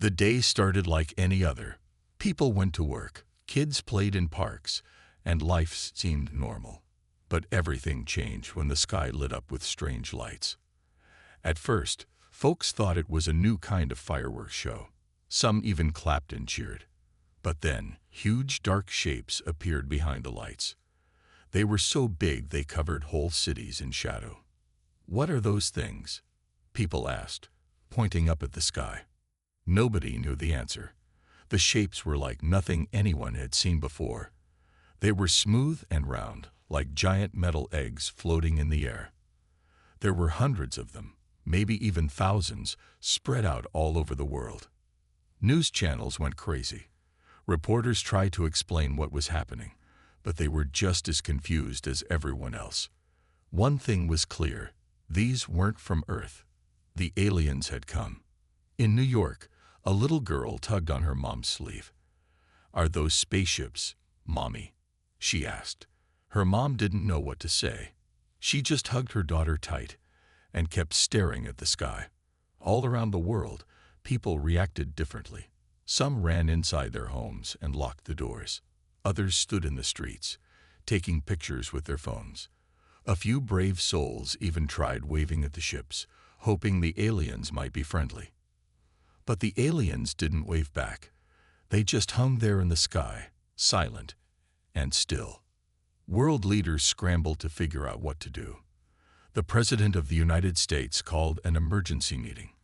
The day started like any other. People went to work, kids played in parks, and life seemed normal. But everything changed when the sky lit up with strange lights. At first, folks thought it was a new kind of fireworks show. Some even clapped and cheered. But then, huge dark shapes appeared behind the lights. They were so big they covered whole cities in shadow. "What are those things?" people asked, pointing up at the sky. Nobody knew the answer. The shapes were like nothing anyone had seen before. They were smooth and round, like giant metal eggs floating in the air. There were hundreds of them, maybe even thousands, spread out all over the world. News channels went crazy. Reporters tried to explain what was happening, but they were just as confused as everyone else. One thing was clear: these weren't from Earth. The aliens had come. In New York, a little girl tugged on her mom's sleeve. "Are those spaceships, Mommy?" she asked. Her mom didn't know what to say. She just hugged her daughter tight and kept staring at the sky. All around the world, people reacted differently. Some ran inside their homes and locked the doors. Others stood in the streets, taking pictures with their phones. A few brave souls even tried waving at the ships, hoping the aliens might be friendly. But the aliens didn't wave back. They just hung there in the sky, silent and still. World leaders scrambled to figure out what to do. The President of the United States called an emergency meeting.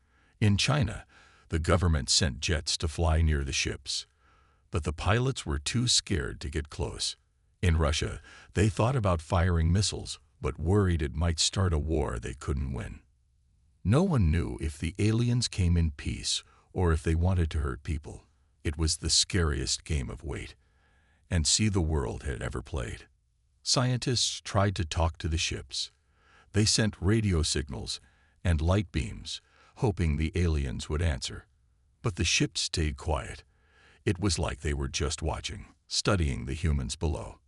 In China, the government sent jets to fly near the ships. But the pilots were too scared to get close. In Russia, they thought about firing missiles, but worried it might start a war they couldn't win. No one knew if the aliens came in peace or if they wanted to hurt people. It was the scariest game of wait and see the world had ever played. Scientists tried to talk to the ships. They sent radio signals and light beams, hoping the aliens would answer. But the ships stayed quiet. It was like they were just watching, studying the humans below.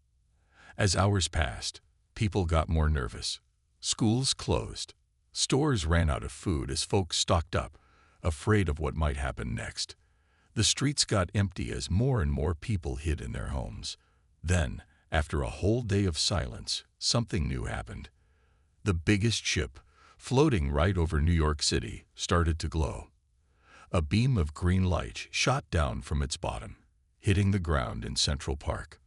As hours passed, people got more nervous. Schools closed. Stores ran out of food as folks stocked up, afraid of what might happen next. The streets got empty as more and more people hid in their homes. Then, after a whole day of silence, something new happened. The biggest ship, floating right over New York City, started to glow. A beam of green light shot down from its bottom, hitting the ground in Central Park.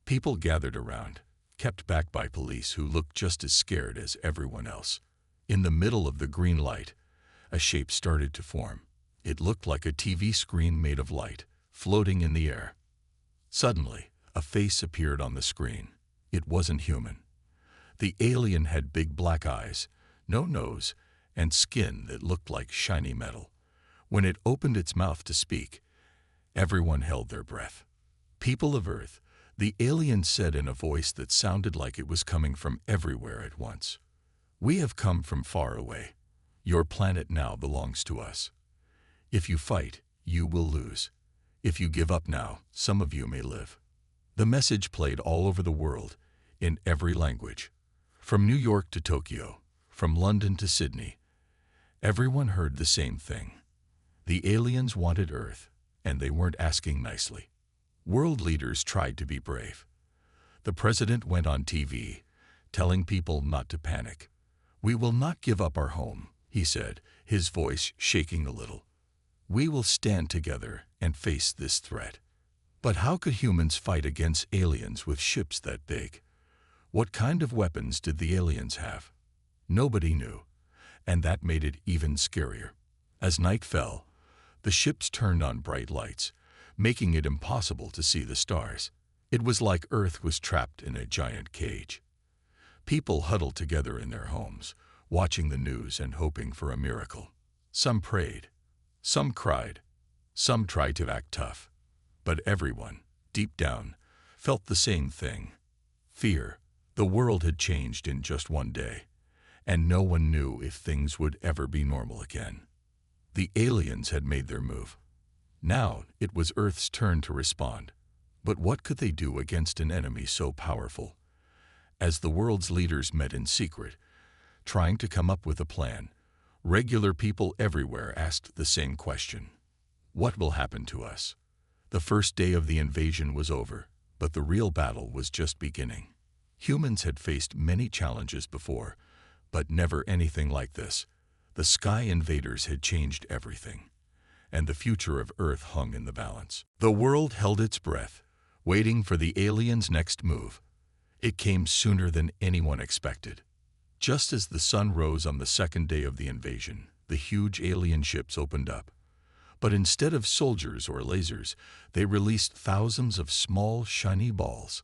People gathered around, kept back by police who looked just as scared as everyone else. In the middle of the green light, a shape started to form. It looked like a TV screen made of light, floating in the air. Suddenly, a face appeared on the screen. It wasn't human. The alien had big black eyes, no nose, and skin that looked like shiny metal. When it opened its mouth to speak, everyone held their breath. "People of Earth," the alien said in a voice that sounded like it was coming from everywhere at once. "We have come from far away. Your planet now belongs to us. If you fight, you will lose. If you give up now, some of you may live." The message played all over the world, in every language. From New York to Tokyo, from London to Sydney, everyone heard the same thing. The aliens wanted Earth, and they weren't asking nicely. World leaders tried to be brave. The president went on TV, telling people not to panic. "We will not give up our home," he said, his voice shaking a little. "We will stand together and face this threat." But how could humans fight against aliens with ships that big? What kind of weapons did the aliens have? Nobody knew, and that made it even scarier. As night fell, the ships turned on bright lights, making it impossible to see the stars. It was like Earth was trapped in a giant cage. People huddled together in their homes, watching the news and hoping for a miracle. Some prayed, some cried, some tried to act tough. But everyone, deep down, felt the same thing: fear. The world had changed in just one day, and no one knew if things would ever be normal again. The aliens had made their move. Now it was Earth's turn to respond. But what could they do against an enemy so powerful? As the world's leaders met in secret, trying to come up with a plan, regular people everywhere asked the same question: What will happen to us? The first day of the invasion was over, but the real battle was just beginning. Humans had faced many challenges before, but never anything like this. The sky invaders had changed everything, and the future of Earth hung in the balance. The world held its breath, waiting for the aliens' next move. It came sooner than anyone expected. Just as the sun rose on the second day of the invasion, the huge alien ships opened up. But instead of soldiers or lasers, they released thousands of small, shiny balls.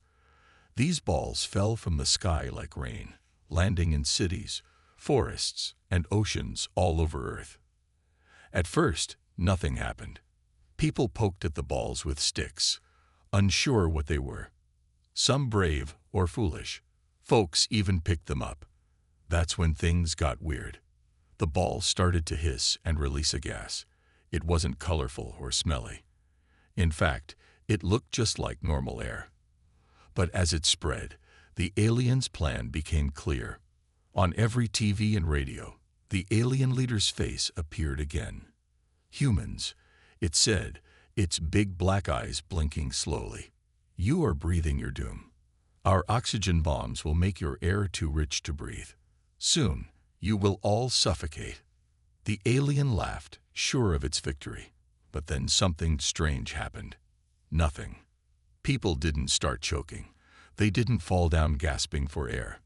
These balls fell from the sky like rain, landing in cities, forests, and oceans all over Earth. At first, nothing happened. People poked at the balls with sticks, unsure what they were. Some brave or foolish. Folks even picked them up. That's when things got weird. The balls started to hiss and release a gas. It wasn't colorful or smelly. In fact, it looked just like normal air. But as it spread, the aliens' plan became clear. On every TV and radio, the alien leader's face appeared again. Humans, it said, its big black eyes blinking slowly. You are breathing your doom. Our oxygen bombs will make your air too rich to breathe. Soon, you will all suffocate. The alien laughed, sure of its victory. But then something strange happened. Nothing. People didn't start choking. They didn't fall down gasping for air.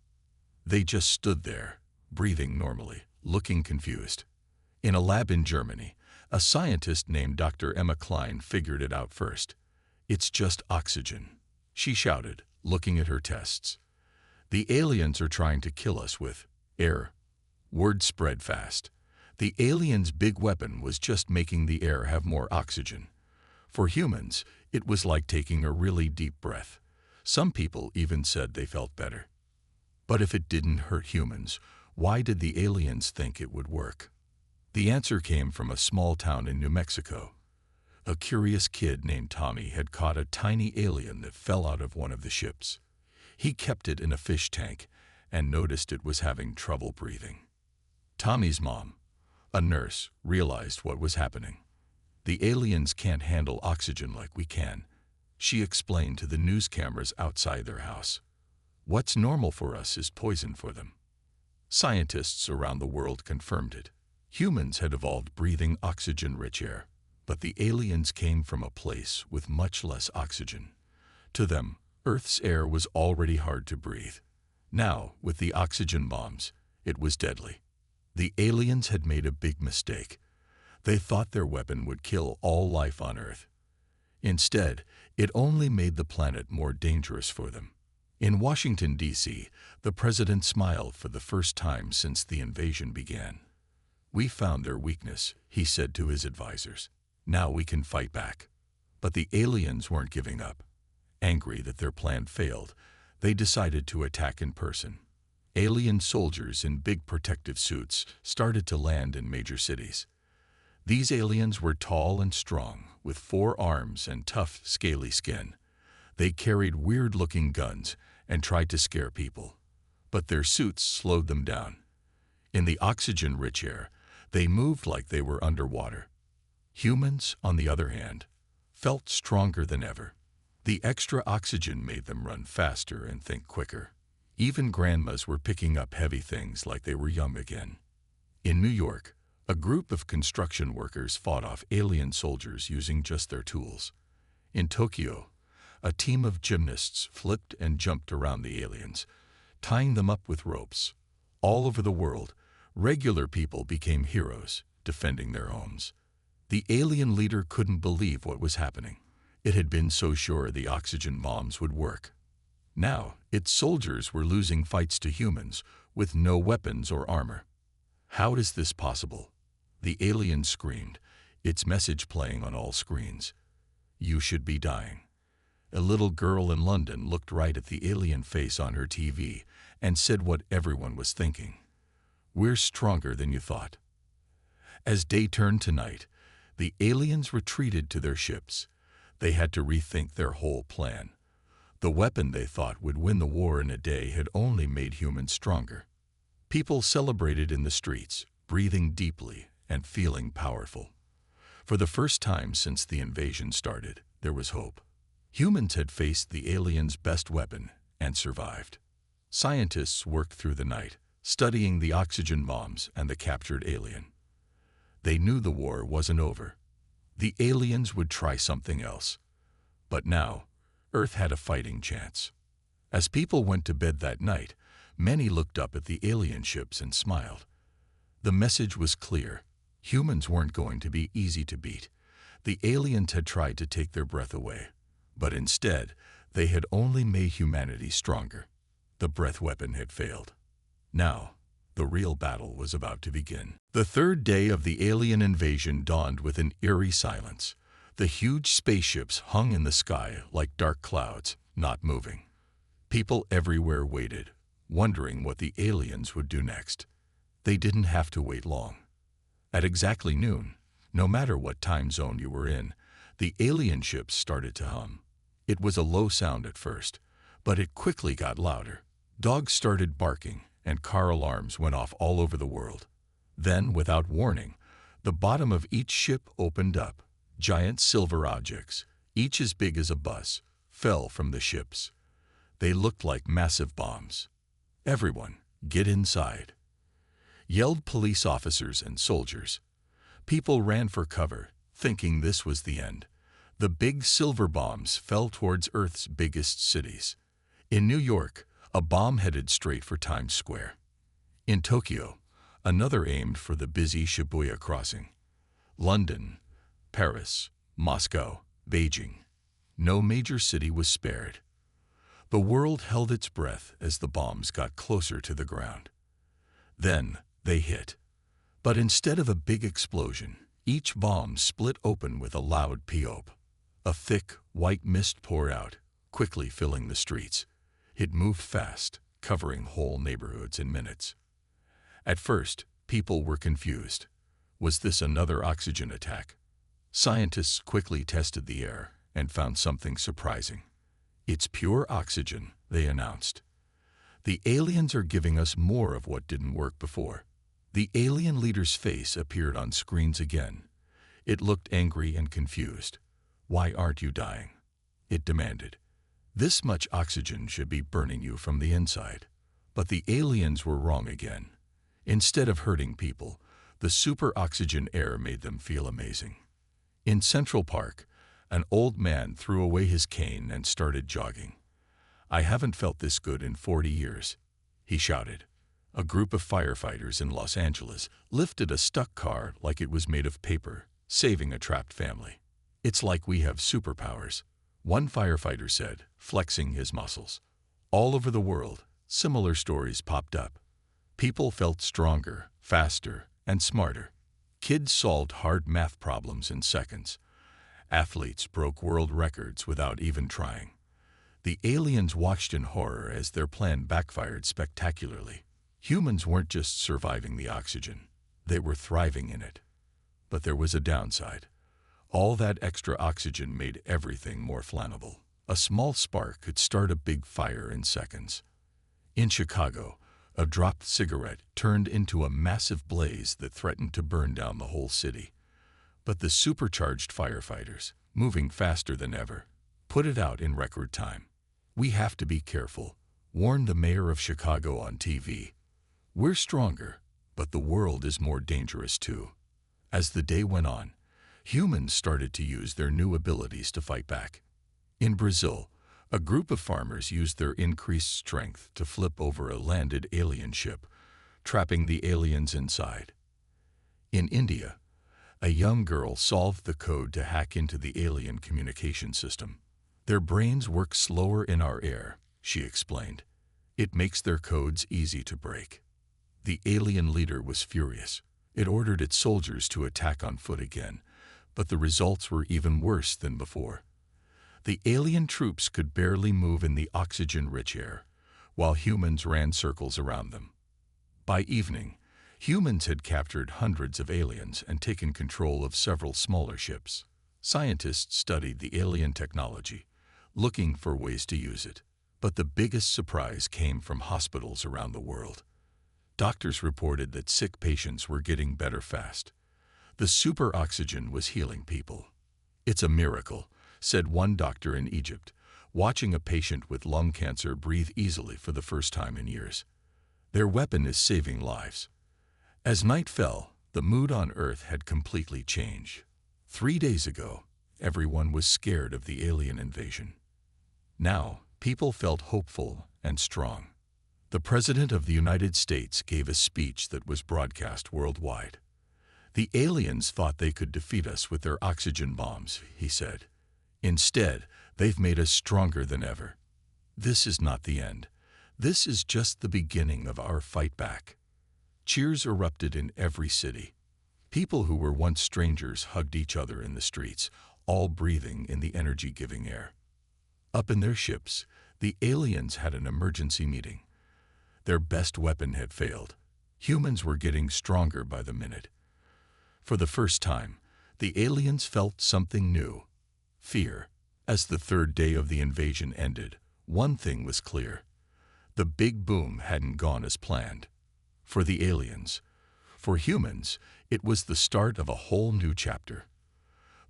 They just stood there, breathing normally, looking confused. In a lab in Germany, a scientist named Dr. Emma Klein figured it out first. It's just oxygen, she shouted, looking at her tests. The aliens are trying to kill us with air. Word spread fast. The aliens' big weapon was just making the air have more oxygen. For humans, it was like taking a really deep breath. Some people even said they felt better. But if it didn't hurt humans, why did the aliens think it would work? The answer came from a small town in New Mexico. A curious kid named Tommy had caught a tiny alien that fell out of one of the ships. He kept it in a fish tank and noticed it was having trouble breathing. Tommy's mom, a nurse, realized what was happening. The aliens can't handle oxygen like we can, she explained to the news cameras outside their house. What's normal for us is poison for them. Scientists around the world confirmed it. Humans had evolved breathing oxygen-rich air, but the aliens came from a place with much less oxygen. To them, Earth's air was already hard to breathe. Now, with the oxygen bombs, it was deadly. The aliens had made a big mistake. They thought their weapon would kill all life on Earth. Instead, it only made the planet more dangerous for them. In Washington, D.C., the president smiled for the first time since the invasion began. We found their weakness, he said to his advisors. Now we can fight back. But the aliens weren't giving up. Angry that their plan failed, they decided to attack in person. Alien soldiers in big protective suits started to land in major cities. These aliens were tall and strong, with 4 arms and tough, scaly skin. They carried weird-looking guns and tried to scare people. But their suits slowed them down. In the oxygen-rich air, they moved like they were underwater. Humans, on the other hand, felt stronger than ever. The extra oxygen made them run faster and think quicker. Even grandmas were picking up heavy things like they were young again. In New York, a group of construction workers fought off alien soldiers using just their tools. In Tokyo, a team of gymnasts flipped and jumped around the aliens, tying them up with ropes. All over the world, regular people became heroes, defending their homes. The alien leader couldn't believe what was happening. It had been so sure the oxygen bombs would work. Now, its soldiers were losing fights to humans with no weapons or armor. How is this possible? The alien screamed, its message playing on all screens. You should be dying. A little girl in London looked right at the alien face on her TV and said what everyone was thinking. We're stronger than you thought. As day turned to night, the aliens retreated to their ships. They had to rethink their whole plan. The weapon they thought would win the war in a day had only made humans stronger. People celebrated in the streets, breathing deeply and feeling powerful. For the first time since the invasion started, there was hope. Humans had faced the aliens' best weapon and survived. Scientists worked through the night, studying the oxygen bombs and the captured alien. They knew the war wasn't over. The aliens would try something else. But now, Earth had a fighting chance. As people went to bed that night, many looked up at the alien ships and smiled. The message was clear. Humans weren't going to be easy to beat. The aliens had tried to take their breath away, but instead, they had only made humanity stronger. The breath weapon had failed. Now, the real battle was about to begin. The third day of the alien invasion dawned with an eerie silence. The huge spaceships hung in the sky like dark clouds, not moving. People everywhere waited, wondering what the aliens would do next. They didn't have to wait long. At exactly noon, no matter what time zone you were in, the alien ships started to hum. It was a low sound at first, but it quickly got louder. Dogs started barking, and car alarms went off all over the world. Then, without warning, the bottom of each ship opened up. Giant silver objects, each as big as a bus, fell from the ships. They looked like massive bombs. "Everyone, get inside," yelled police officers and soldiers. People ran for cover, thinking this was the end. The big silver bombs fell towards Earth's biggest cities. In New York, a bomb headed straight for Times Square. In Tokyo, another aimed for the busy Shibuya crossing. London, Paris, Moscow, Beijing. No major city was spared. The world held its breath as the bombs got closer to the ground. Then they hit. But instead of a big explosion, each bomb split open with a loud peop. A thick, white mist poured out, quickly filling the streets. It moved fast, covering whole neighborhoods in minutes. At first, people were confused. Was this another oxygen attack? Scientists quickly tested the air and found something surprising. "It's pure oxygen," they announced. "The aliens are giving us more of what didn't work before." The alien leader's face appeared on screens again. It looked angry and confused. "Why aren't you dying?" it demanded. "This much oxygen should be burning you from the inside." But the aliens were wrong again. Instead of hurting people, the super oxygen air made them feel amazing. In Central Park, an old man threw away his cane and started jogging. "I haven't felt this good in 40 years, he shouted. A group of firefighters in Los Angeles lifted a stuck car like it was made of paper, saving a trapped family. "It's like we have superpowers," one firefighter said, flexing his muscles. All over the world, similar stories popped up. People felt stronger, faster, and smarter. Kids solved hard math problems in seconds. Athletes broke world records without even trying. The aliens watched in horror as their plan backfired spectacularly. Humans weren't just surviving the oxygen, they were thriving in it. But there was a downside. All that extra oxygen made everything more flammable. A small spark could start a big fire in seconds. In Chicago, a dropped cigarette turned into a massive blaze that threatened to burn down the whole city. But the supercharged firefighters, moving faster than ever, put it out in record time. "We have to be careful," warned the mayor of Chicago on TV. "We're stronger, but the world is more dangerous too." As the day went on, humans started to use their new abilities to fight back. In Brazil, a group of farmers used their increased strength to flip over a landed alien ship, trapping the aliens inside. In India, a young girl solved the code to hack into the alien communication system. "Their brains work slower in our air," she explained. "It makes their codes easy to break." The alien leader was furious. It ordered its soldiers to attack on foot again, but the results were even worse than before. The alien troops could barely move in the oxygen-rich air, while humans ran circles around them. By evening, humans had captured hundreds of aliens and taken control of several smaller ships. Scientists studied the alien technology, looking for ways to use it. But the biggest surprise came from hospitals around the world. Doctors reported that sick patients were getting better fast. The super oxygen was healing people. "It's a miracle," said one doctor in Egypt, watching a patient with lung cancer breathe easily for the first time in years. "Their weapon is saving lives." As night fell, the mood on Earth had completely changed. 3 days ago, everyone was scared of the alien invasion. Now, people felt hopeful and strong. The President of the United States gave a speech that was broadcast worldwide. "The aliens thought they could defeat us with their oxygen bombs," he said. "Instead, they've made us stronger than ever. This is not the end. This is just the beginning of our fight back." Cheers erupted in every city. People who were once strangers hugged each other in the streets, all breathing in the energy-giving air. Up in their ships, the aliens had an emergency meeting. Their best weapon had failed. Humans were getting stronger by the minute. For the first time, the aliens felt something new: fear. As the third day of the invasion ended, one thing was clear: the big boom hadn't gone as planned. For the aliens. For humans, it was the start of a whole new chapter.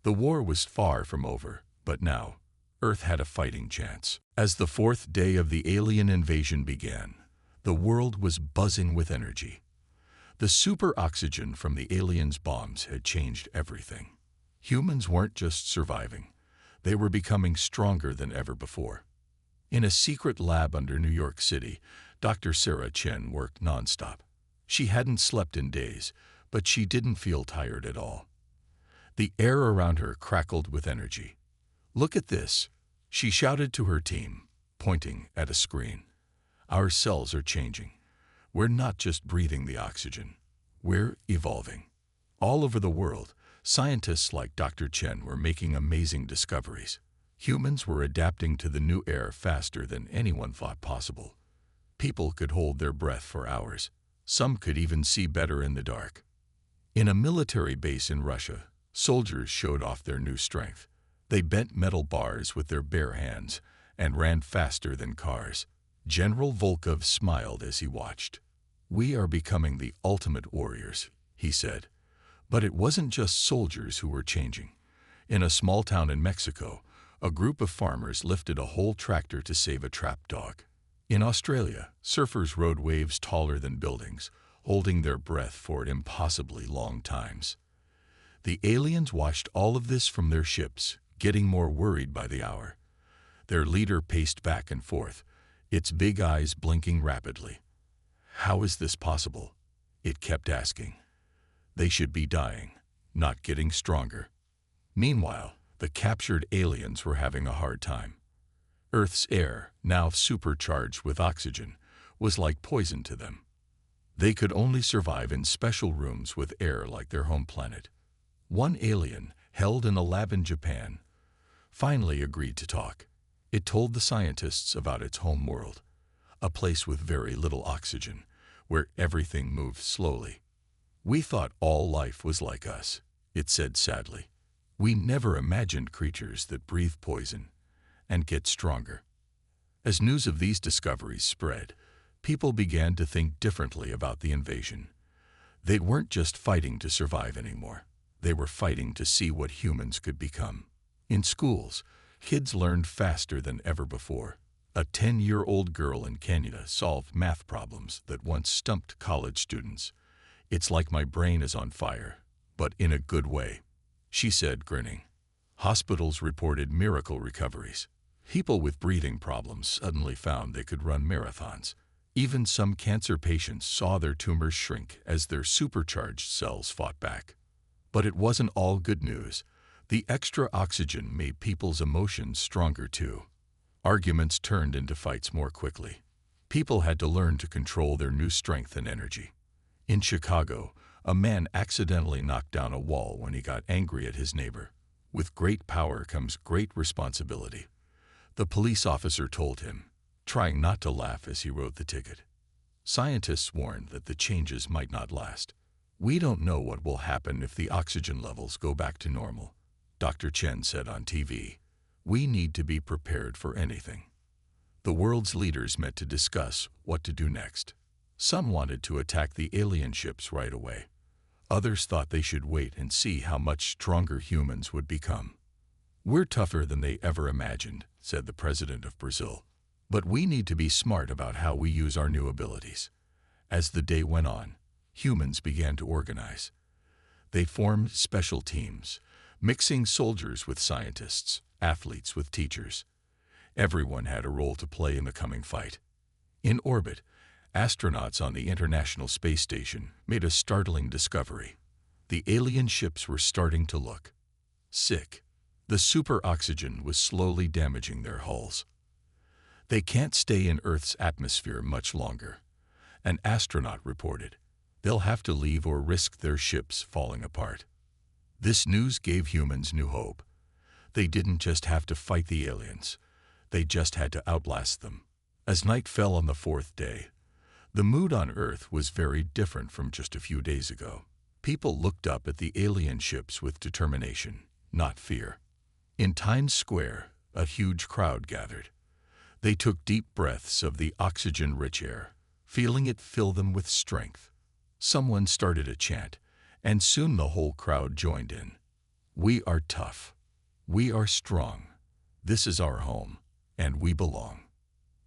The war was far from over, but now, Earth had a fighting chance. As the fourth day of the alien invasion began, the world was buzzing with energy. The super oxygen from the aliens' bombs had changed everything. Humans weren't just surviving. They were becoming stronger than ever before. In a secret lab under New York City, Dr. Sarah Chen worked nonstop. She hadn't slept in days, but she didn't feel tired at all. The air around her crackled with energy. "Look at this," she shouted to her team, pointing at a screen. "Our cells are changing. We're not just breathing the oxygen. We're evolving." All over the world, scientists like Dr. Chen were making amazing discoveries. Humans were adapting to the new air faster than anyone thought possible. People could hold their breath for hours. Some could even see better in the dark. In a military base in Russia, soldiers showed off their new strength. They bent metal bars with their bare hands and ran faster than cars. General Volkov smiled as he watched. "We are becoming the ultimate warriors," he said. But it wasn't just soldiers who were changing. In a small town in Mexico, a group of farmers lifted a whole tractor to save a trapped dog. In Australia, surfers rode waves taller than buildings, holding their breath for impossibly long times. The aliens watched all of this from their ships, getting more worried by the hour. Their leader paced back and forth, its big eyes blinking rapidly. "How is this possible?" it kept asking. "They should be dying, not getting stronger." Meanwhile, the captured aliens were having a hard time. Earth's air, now supercharged with oxygen, was like poison to them. They could only survive in special rooms with air like their home planet. One alien, held in a lab in Japan, finally agreed to talk. It told the scientists about its home world, a place with very little oxygen, where everything moved slowly. "We thought all life was like us," it said sadly. "We never imagined creatures that breathe poison and get stronger." As news of these discoveries spread, people began to think differently about the invasion. They weren't just fighting to survive anymore. They were fighting to see what humans could become. In schools, kids learned faster than ever before. A 10-year-old girl in Canada solved math problems that once stumped college students. "It's like my brain is on fire, but in a good way," she said, grinning. Hospitals reported miracle recoveries. People with breathing problems suddenly found they could run marathons. Even some cancer patients saw their tumors shrink as their supercharged cells fought back. But it wasn't all good news. The extra oxygen made people's emotions stronger too. Arguments turned into fights more quickly. People had to learn to control their new strength and energy. In Chicago, a man accidentally knocked down a wall when he got angry at his neighbor. With great power comes great responsibility, the police officer told him, trying not to laugh as he wrote the ticket. Scientists warned that the changes might not last. "We don't know what will happen if the oxygen levels go back to normal," Dr. Chen said on TV. "We need to be prepared for anything." The world's leaders met to discuss what to do next. Some wanted to attack the alien ships right away. Others thought they should wait and see how much stronger humans would become. "We're tougher than they ever imagined," said the president of Brazil. "But we need to be smart about how we use our new abilities." As the day went on, humans began to organize. They formed special teams, mixing soldiers with scientists, athletes with teachers. Everyone had a role to play in the coming fight. In orbit, astronauts on the International Space Station made a startling discovery. The alien ships were starting to look sick. The super-oxygen was slowly damaging their hulls. "They can't stay in Earth's atmosphere much longer," an astronaut reported. "They'll have to leave or risk their ships falling apart." This news gave humans new hope. They didn't just have to fight the aliens. They just had to outlast them. As night fell on the fourth day, the mood on Earth was very different from just a few days ago. People looked up at the alien ships with determination, not fear. In Times Square, a huge crowd gathered. They took deep breaths of the oxygen-rich air, feeling it fill them with strength. Someone started a chant, and soon the whole crowd joined in. "We are tough. We are strong. This is our home, and we belong."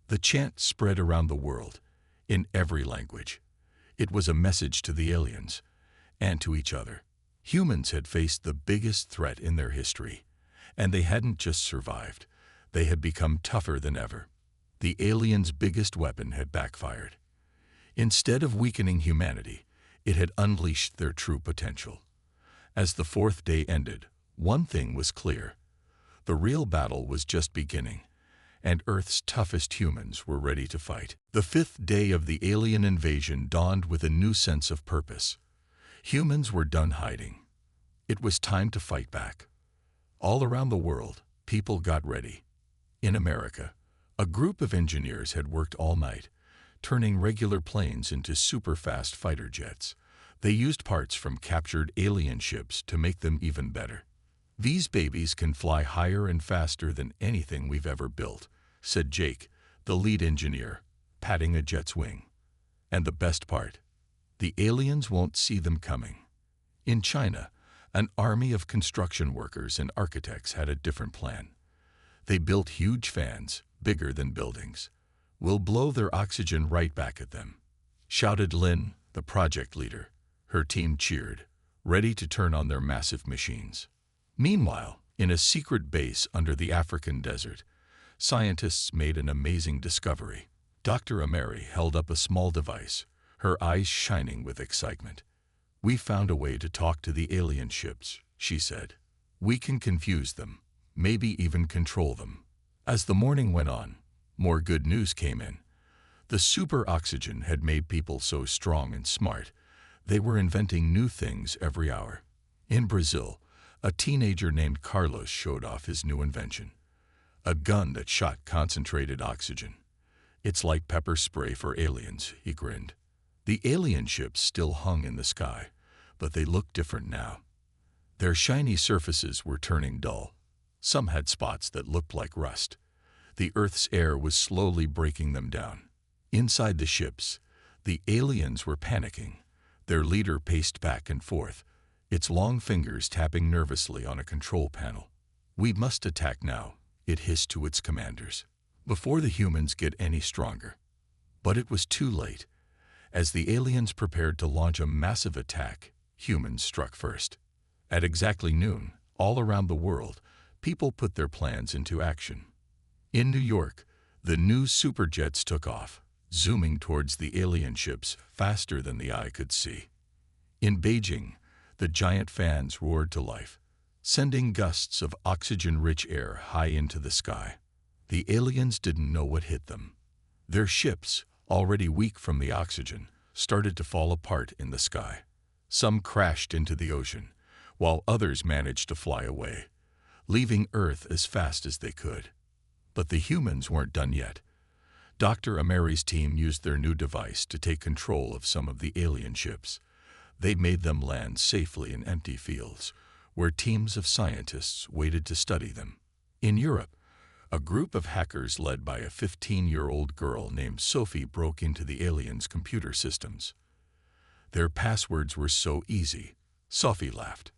The chant spread around the world, in every language. It was a message to the aliens, and to each other. Humans had faced the biggest threat in their history, and they hadn't just survived. They had become tougher than ever. The aliens' biggest weapon had backfired. Instead of weakening humanity, it had unleashed their true potential. As the fourth day ended, one thing was clear. The real battle was just beginning, and Earth's toughest humans were ready to fight. The fifth day of the alien invasion dawned with a new sense of purpose. Humans were done hiding. It was time to fight back. All around the world, people got ready. In America, a group of engineers had worked all night, turning regular planes into super-fast fighter jets. They used parts from captured alien ships to make them even better. "These babies can fly higher and faster than anything we've ever built," said Jake, the lead engineer, patting a jet's wing. "And the best part, the aliens won't see them coming." In China, an army of construction workers and architects had a different plan. They built huge fans, bigger than buildings. "We'll blow their oxygen right back at them," shouted Lin, the project leader. Her team cheered, ready to turn on their massive machines. Meanwhile, in a secret base under the African desert, scientists made an amazing discovery. Dr. Ameri held up a small device, her eyes shining with excitement. "We found a way to talk to the alien ships," she said. "We can confuse them, maybe even control them." As the morning went on, more good news came in. The super-oxygen had made people so strong and smart, they were inventing new things every hour. In Brazil, a teenager named Carlos showed off his new invention. A gun that shot concentrated oxygen. "It's like pepper spray for aliens," he grinned. The alien ships still hung in the sky, but they looked different now. Their shiny surfaces were turning dull. Some had spots that looked like rust. The Earth's air was slowly breaking them down. Inside the ships, the aliens were panicking. Their leader paced back and forth, its long fingers tapping nervously on a control panel. "We must attack now," it hissed to its commanders, "before the humans get any stronger." But it was too late. As the aliens prepared to launch a massive attack, humans struck first. At exactly noon, all around the world, people put their plans into action. In New York, the new superjets took off, zooming towards the alien ships faster than the eye could see. In Beijing, the giant fans roared to life, sending gusts of oxygen-rich air high into the sky. The aliens didn't know what hit them. Their ships, already weak from the oxygen, started to fall apart in the sky. Some crashed into the ocean, while others managed to fly away, leaving Earth as fast as they could. But the humans weren't done yet. Dr. Ameri's team used their new device to take control of some of the alien ships. They made them land safely in empty fields, where teams of scientists waited to study them. In Europe, a group of hackers led by a 15-year-old girl named Sophie broke into the aliens' computer systems. Their passwords were so easy. Sophie laughed.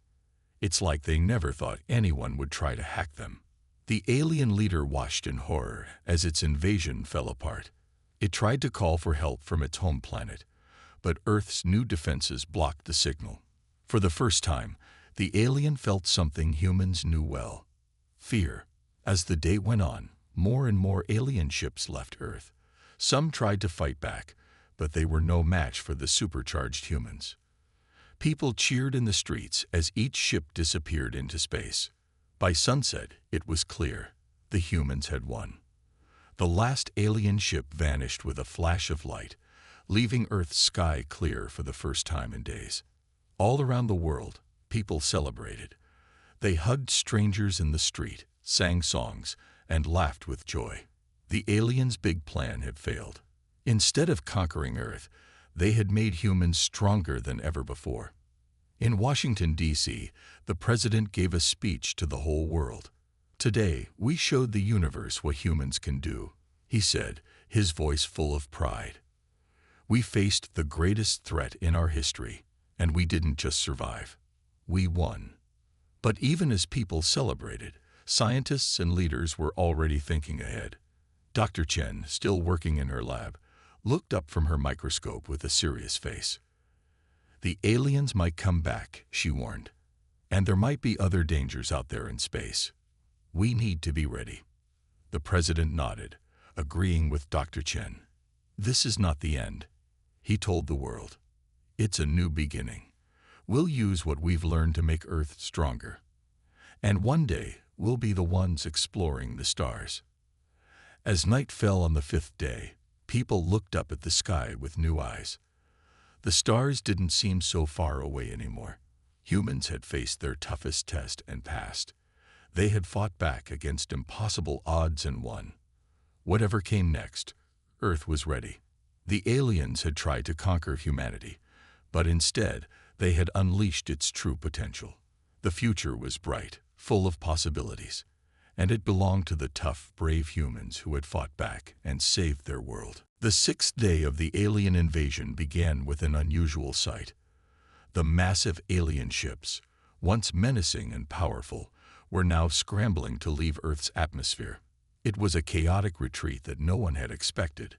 It's like they never thought anyone would try to hack them. The alien leader watched in horror as its invasion fell apart. It tried to call for help from its home planet, but Earth's new defenses blocked the signal. For the first time, the alien felt something humans knew well: fear. As the day went on, more and more alien ships left Earth. Some tried to fight back, but they were no match for the supercharged humans. People cheered in the streets as each ship disappeared into space. By sunset, it was clear: the humans had won. The last alien ship vanished with a flash of light, leaving Earth's sky clear for the first time in days. All around the world, people celebrated. They hugged strangers in the street, sang songs, and laughed with joy. The aliens' big plan had failed. Instead of conquering Earth, they had made humans stronger than ever before. In Washington, D.C., the president gave a speech to the whole world. "Today, we showed the universe what humans can do," he said, his voice full of pride. "We faced the greatest threat in our history, and we didn't just survive. We won." But even as people celebrated, scientists and leaders were already thinking ahead. Dr. Chen, still working in her lab, looked up from her microscope with a serious face. "The aliens might come back," she warned, "and there might be other dangers out there in space. We need to be ready." The president nodded, agreeing with Dr. Chen. "This is not the end," he told the world. "It's a new beginning. We'll use what we've learned to make Earth stronger. And one day, we'll be the ones exploring the stars." As night fell on the fifth day, people looked up at the sky with new eyes. The stars didn't seem so far away anymore. Humans had faced their toughest test and passed. They had fought back against impossible odds and won. Whatever came next, Earth was ready. The aliens had tried to conquer humanity, but instead they had unleashed its true potential. The future was bright, full of possibilities, and it belonged to the tough, brave humans who had fought back and saved their world. The sixth day of the alien invasion began with an unusual sight. The massive alien ships, once menacing and powerful, were now scrambling to leave Earth's atmosphere. It was a chaotic retreat that no one had expected,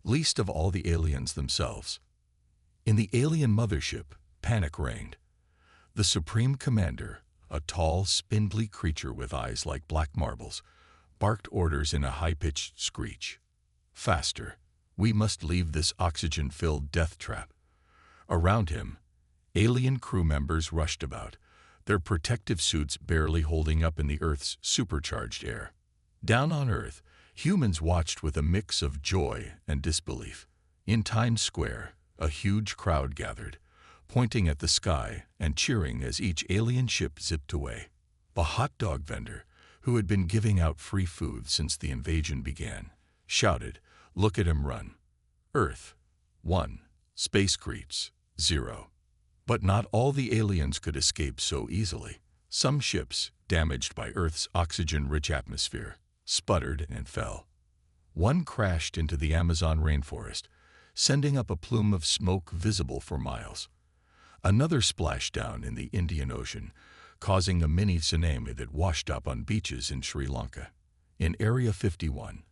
least of all the aliens themselves. In the alien mothership, panic reigned. The Supreme Commander, a tall, spindly creature with eyes like black marbles, barked orders in a high-pitched screech. "Faster! We must leave this oxygen-filled death trap." Around him, alien crew members rushed about, their protective suits barely holding up in the Earth's supercharged air. Down on Earth, humans watched with a mix of joy and disbelief. In Times Square, a huge crowd gathered, pointing at the sky and cheering as each alien ship zipped away. A hot dog vendor, who had been giving out free food since the invasion began, shouted, "Look at him run. Earth, 1. Space creeps, 0. But not all the aliens could escape so easily. Some ships, damaged by Earth's oxygen-rich atmosphere, sputtered and fell. One crashed into the Amazon rainforest, sending up a plume of smoke visible for miles. Another splashed down in the Indian Ocean, causing a mini tsunami that washed up on beaches in Sri Lanka. In Area 51,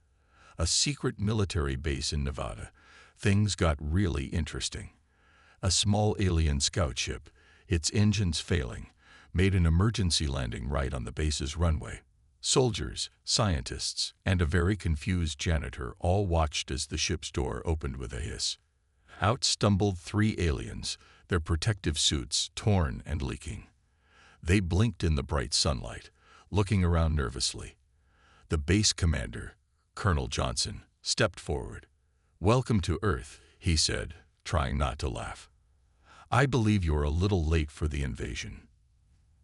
a secret military base in Nevada, things got really interesting. A small alien scout ship, its engines failing, made an emergency landing right on the base's runway. Soldiers, scientists, and a very confused janitor all watched as the ship's door opened with a hiss. Out stumbled 3 aliens, their protective suits torn and leaking. They blinked in the bright sunlight, looking around nervously. The base commander, Colonel Johnson, stepped forward. "Welcome to Earth," he said, trying not to laugh. "I believe you're a little late for the invasion."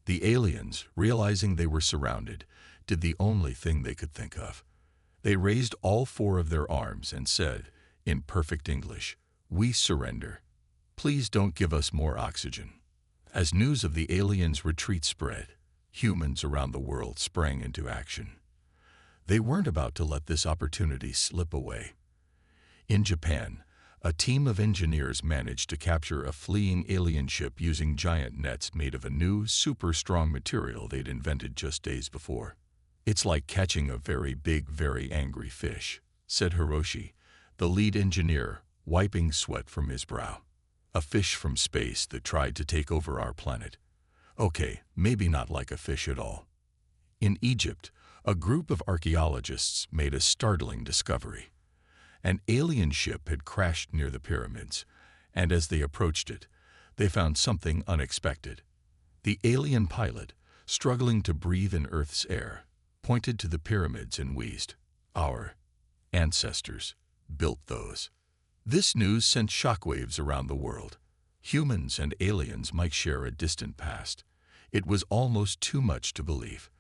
The aliens, realizing they were surrounded, did the only thing they could think of. They raised all 4 of their arms and said, in perfect English, "We surrender. Please don't give us more oxygen." As news of the aliens' retreat spread, humans around the world sprang into action. They weren't about to let this opportunity slip away. In Japan, A team of engineers managed to capture a fleeing alien ship using giant nets made of a new, super-strong material they'd invented just days before. "It's like catching a very big, very angry fish," said Hiroshi, the lead engineer, wiping sweat from his brow. "A fish from space that tried to take over our planet. Okay, maybe not like a fish at all." In Egypt, a group of archaeologists made a startling discovery. An alien ship had crashed near the pyramids, and as they approached it, they found something unexpected. The alien pilot, struggling to breathe in Earth's air, pointed to the pyramids and wheezed, "Our ancestors built those." This news sent shockwaves around the world. Humans and aliens might share a distant past. It was almost too much to believe,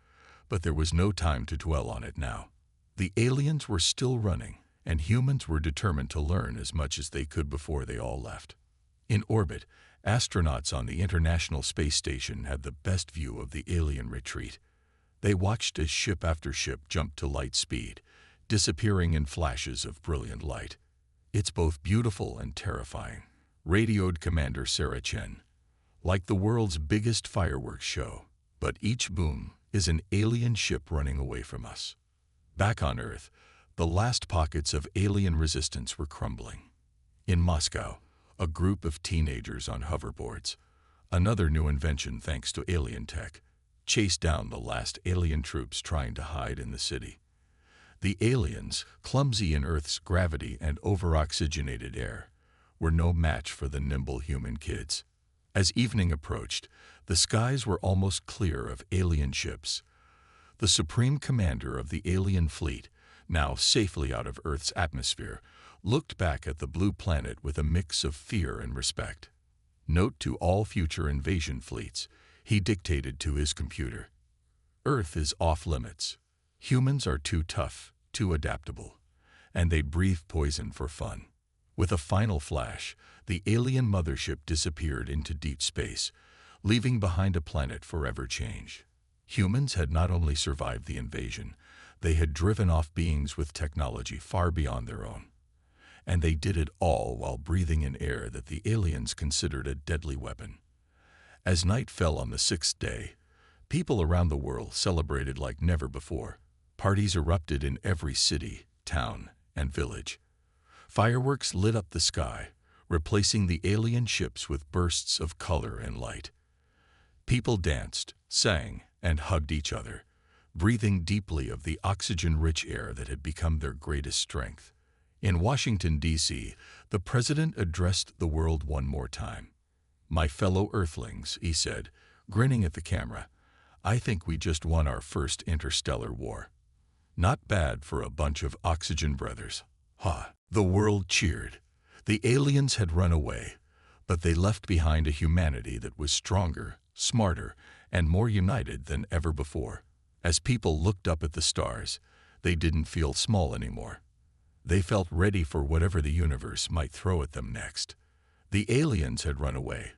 but there was no time to dwell on it now. The aliens were still running, and humans were determined to learn as much as they could before they all left. In orbit, astronauts on the International Space Station had the best view of the alien retreat. They watched as ship after ship jumped to light speed, disappearing in flashes of brilliant light. "It's both beautiful and terrifying," radioed Commander Sarah Chen. "Like the world's biggest fireworks show, but each boom is an alien ship running away from us." Back on Earth, the last pockets of alien resistance were crumbling. In Moscow, a group of teenagers on hoverboards, another new invention thanks to alien tech, chased down the last alien troops trying to hide in the city. The aliens, clumsy in Earth's gravity and over-oxygenated air, were no match for the nimble human kids. As evening approached, the skies were almost clear of alien ships. The supreme commander of the alien fleet, now safely out of Earth's atmosphere, looked back at the blue planet with a mix of fear and respect. "Note to all future invasion fleets," he dictated to his computer. "Earth is off limits. Humans are too tough, too adaptable, and they breathe poison for fun." With a final flash, the alien mothership disappeared into deep space, leaving behind a planet forever changed. Humans had not only survived the invasion, they had driven off beings with technology far beyond their own. And they did it all while breathing in air that the aliens considered a deadly weapon. As night fell on the 6th day, people around the world celebrated like never before. Parties erupted in every city, town, and village. Fireworks lit up the sky, replacing the alien ships with bursts of color and light. People danced, sang, and hugged each other, breathing deeply of the oxygen-rich air that had become their greatest strength. In Washington, D.C., the president addressed the world one more time. "My fellow Earthlings," he said, grinning at the camera, "I think we just won our first interstellar war. Not bad for a bunch of oxygen brothers. Ha!" The world cheered. The aliens had run away, but they left behind a humanity that was stronger, smarter, and more united than ever before. As people looked up at the stars, they didn't feel small anymore. They felt ready for whatever the universe might throw at them next. The aliens had run away,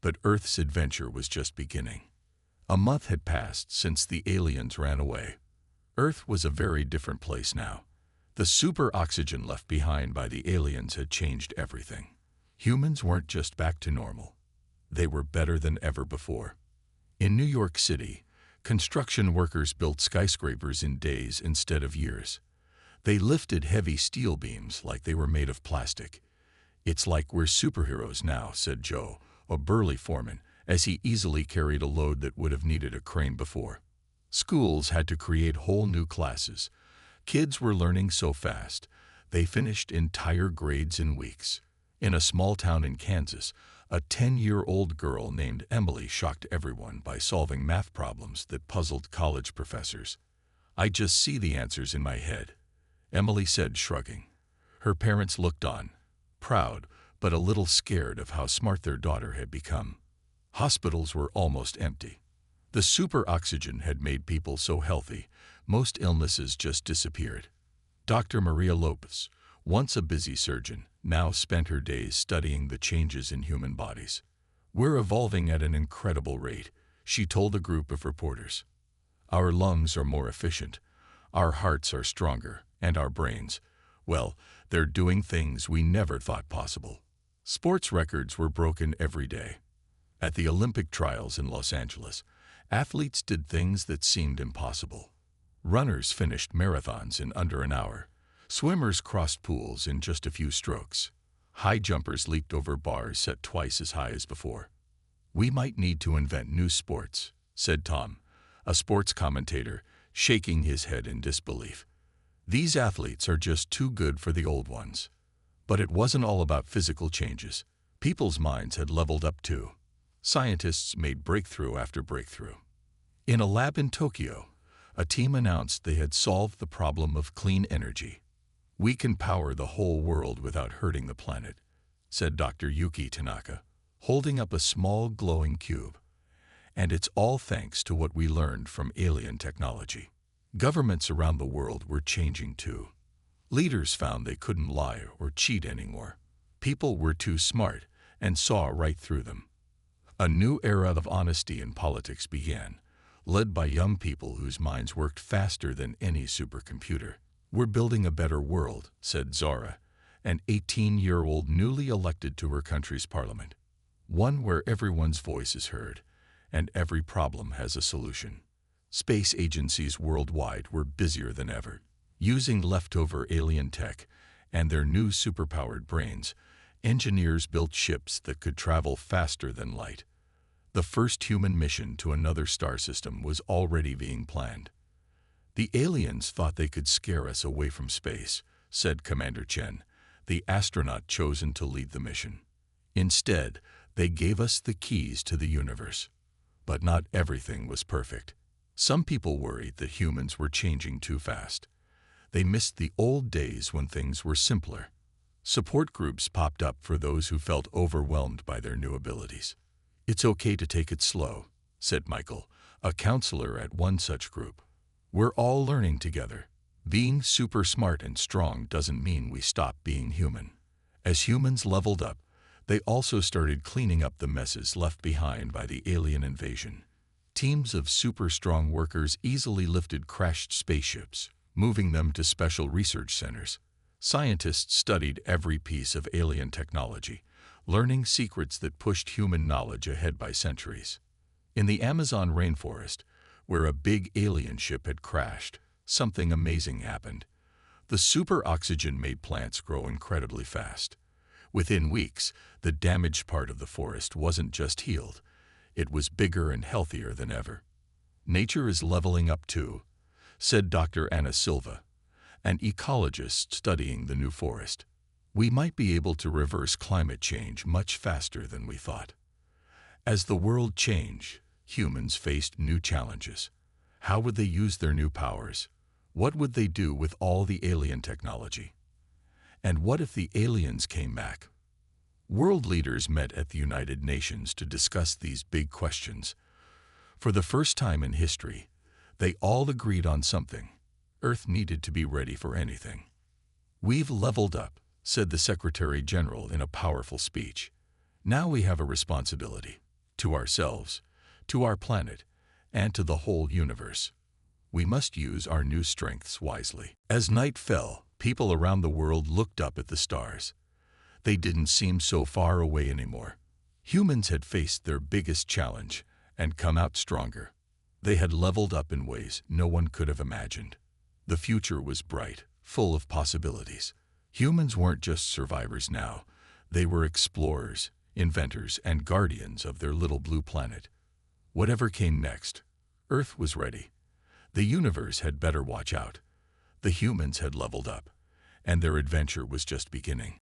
but Earth's adventure was just beginning. A month had passed since the aliens ran away. Earth was a very different place now. The super oxygen left behind by the aliens had changed everything. Humans weren't just back to normal. They were better than ever before. In New York City, construction workers built skyscrapers in days instead of years. They lifted heavy steel beams like they were made of plastic. "It's like we're superheroes now," said Joe, a burly foreman, as he easily carried a load that would have needed a crane before. Schools had to create whole new classes. Kids were learning so fast, they finished entire grades in weeks. In a small town in Kansas, a 10-year-old girl named Emily shocked everyone by solving math problems that puzzled college professors. "I just see the answers in my head," Emily said, shrugging. Her parents looked on, proud but a little scared of how smart their daughter had become. Hospitals were almost empty. The super oxygen had made people so healthy, most illnesses just disappeared. Dr. Maria Lopez, once a busy surgeon, now spent her days studying the changes in human bodies. "We're evolving at an incredible rate," she told a group of reporters. "Our lungs are more efficient, our hearts are stronger, and our brains, well, They're doing things we never thought possible. Sports records were broken every day. At the Olympic trials in Los Angeles, athletes did things that seemed impossible. Runners finished marathons in under an hour. Swimmers crossed pools in just a few strokes. High jumpers leaped over bars set twice as high as before. "We might need to invent new sports," said Tom, a sports commentator, shaking his head in disbelief. "These athletes are just too good for the old ones." But it wasn't all about physical changes. People's minds had leveled up too. Scientists made breakthrough after breakthrough. In a lab in Tokyo, a team announced they had solved the problem of clean energy. "We can power the whole world without hurting the planet," said Dr. Yuki Tanaka, holding up a small glowing cube. "And it's all thanks to what we learned from alien technology." Governments around the world were changing too. Leaders found they couldn't lie or cheat anymore. People were too smart and saw right through them. A new era of honesty in politics began, led by young people whose minds worked faster than any supercomputer. "We're building a better world," said Zara, an 18-year-old newly elected to her country's parliament. "One where everyone's voice is heard and every problem has a solution." Space agencies worldwide were busier than ever. Using leftover alien tech and their new superpowered brains, engineers built ships that could travel faster than light. The first human mission to another star system was already being planned. "The aliens thought they could scare us away from space," said Commander Chen, the astronaut chosen to lead the mission. "Instead, they gave us the keys to the universe." But not everything was perfect. Some people worried that humans were changing too fast. They missed the old days when things were simpler. Support groups popped up for those who felt overwhelmed by their new abilities. "It's okay to take it slow," said Michael, a counselor at one such group. "We're all learning together. Being super smart and strong doesn't mean we stop being human." As humans leveled up, they also started cleaning up the messes left behind by the alien invasion. Teams of super strong workers easily lifted crashed spaceships, moving them to special research centers. Scientists studied every piece of alien technology, learning secrets that pushed human knowledge ahead by centuries. In the Amazon rainforest, where a big alien ship had crashed, something amazing happened. The super oxygen made plants grow incredibly fast. Within weeks, the damaged part of the forest wasn't just healed, it was bigger and healthier than ever. "Nature is leveling up too," said Dr. Anna Silva, an ecologist studying the new forest. "We might be able to reverse climate change much faster than we thought." As the world changed, humans faced new challenges. How would they use their new powers? What would they do with all the alien technology? And what if the aliens came back? World leaders met at the United Nations to discuss these big questions. For the first time in history, they all agreed on something. Earth needed to be ready for anything. "We've leveled up," said the Secretary General in a powerful speech. "Now we have a responsibility to ourselves, to our planet, and to the whole universe. We must use our new strengths wisely." As night fell, people around the world looked up at the stars. They didn't seem so far away anymore. Humans had faced their biggest challenge and come out stronger. They had leveled up in ways no one could have imagined. The future was bright, full of possibilities. Humans weren't just survivors now. They were explorers, inventors, and guardians of their little blue planet. Whatever came next, Earth was ready. The universe had better watch out. The humans had leveled up, and their adventure was just beginning.